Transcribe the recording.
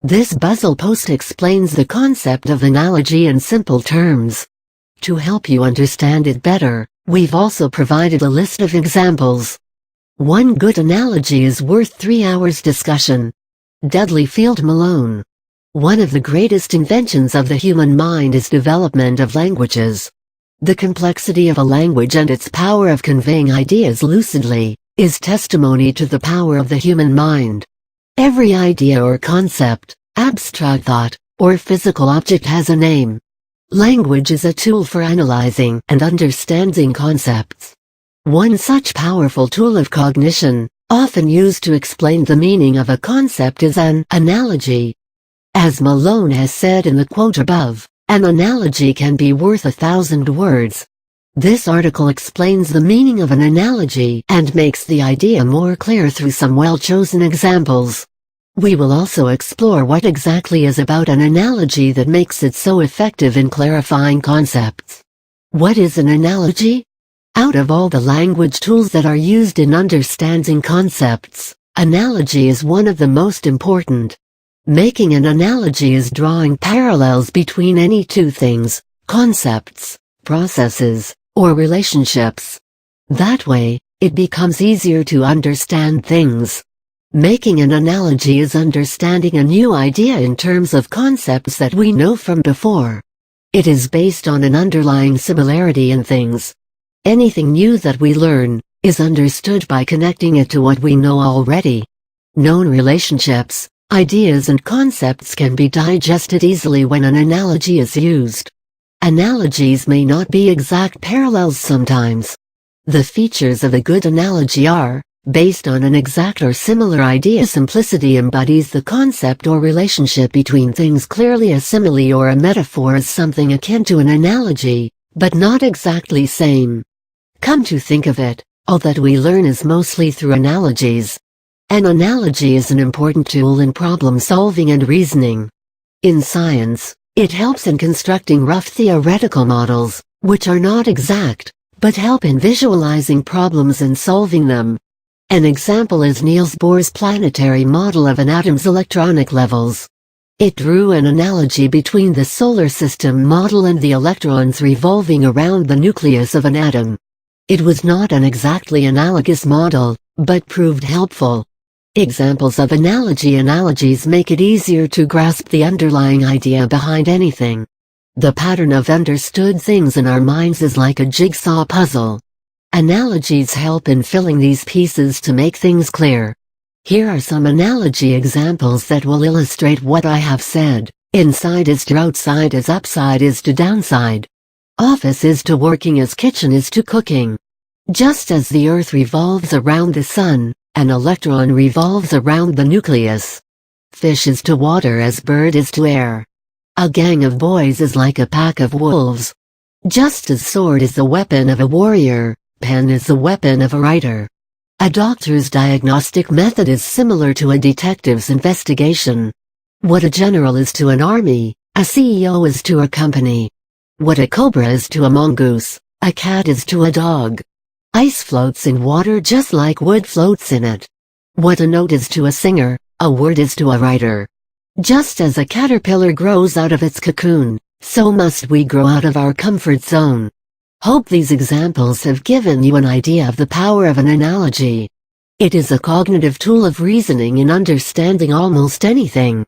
This Buzzle post explains the concept of analogy in simple terms. To help you understand it better, we've also provided a list of examples. One good analogy is worth 3 hours discussion. Dudley Field Malone. One of the greatest inventions of the human mind is development of languages. The complexity of a language and its power of conveying ideas lucidly is testimony to the power of the human mind. Every idea or concept, abstract thought, or physical object has a name. Language is a tool for analyzing and understanding concepts. One such powerful tool of cognition, often used to explain the meaning of a concept, is an analogy. As Malone has said in the quote above, an analogy can be worth 1,000 words. This article explains the meaning of an analogy and makes the idea more clear through some well-chosen examples. We will also explore what exactly is about an analogy that makes it so effective in clarifying concepts. What is an analogy? Out of all the language tools that are used in understanding concepts, analogy is one of the most important. Making an analogy is drawing parallels between any two things, concepts, processes, or relationships. That way, it becomes easier to understand things. Making an analogy is understanding a new idea in terms of concepts that we know from before. It is based on an underlying similarity in things. Anything new that we learn is understood by connecting it to what we know already. Known relationships, ideas and concepts can be digested easily when an analogy is used. Analogies may not be exact parallels sometimes. The features of a good analogy are, based on an exact or similar idea. Simplicity embodies the concept or relationship between things clearly. A simile or a metaphor is something akin to an analogy, but not exactly same. Come to think of it, all that we learn is mostly through analogies. An analogy is an important tool in problem solving and reasoning. In science, it helps in constructing rough theoretical models, which are not exact, but help in visualizing problems and solving them. An example is Niels Bohr's planetary model of an atom's electronic levels. It drew an analogy between the solar system model and the electrons revolving around the nucleus of an atom. It was not an exactly analogous model, but proved helpful. Examples of analogies make it easier to grasp the underlying idea behind anything. The pattern of understood things in our minds is like a jigsaw puzzle. Analogies help in filling these pieces to make things clear. Here are some analogy examples that will illustrate what I have said. Inside is to outside as upside is to downside. Office is to working as kitchen is to cooking. Just as the Earth revolves around the Sun, an electron revolves around the nucleus. Fish is to water as bird is to air. A gang of boys is like a pack of wolves. Just as sword is the weapon of a warrior, pen is the weapon of a writer. A doctor's diagnostic method is similar to a detective's investigation. What a general is to an army, a CEO is to a company. What a cobra is to a mongoose, a cat is to a dog. Ice floats in water just like wood floats in it. What a note is to a singer, a word is to a writer. Just as a caterpillar grows out of its cocoon, so must we grow out of our comfort zone. Hope these examples have given you an idea of the power of an analogy. It is a cognitive tool of reasoning in understanding almost anything.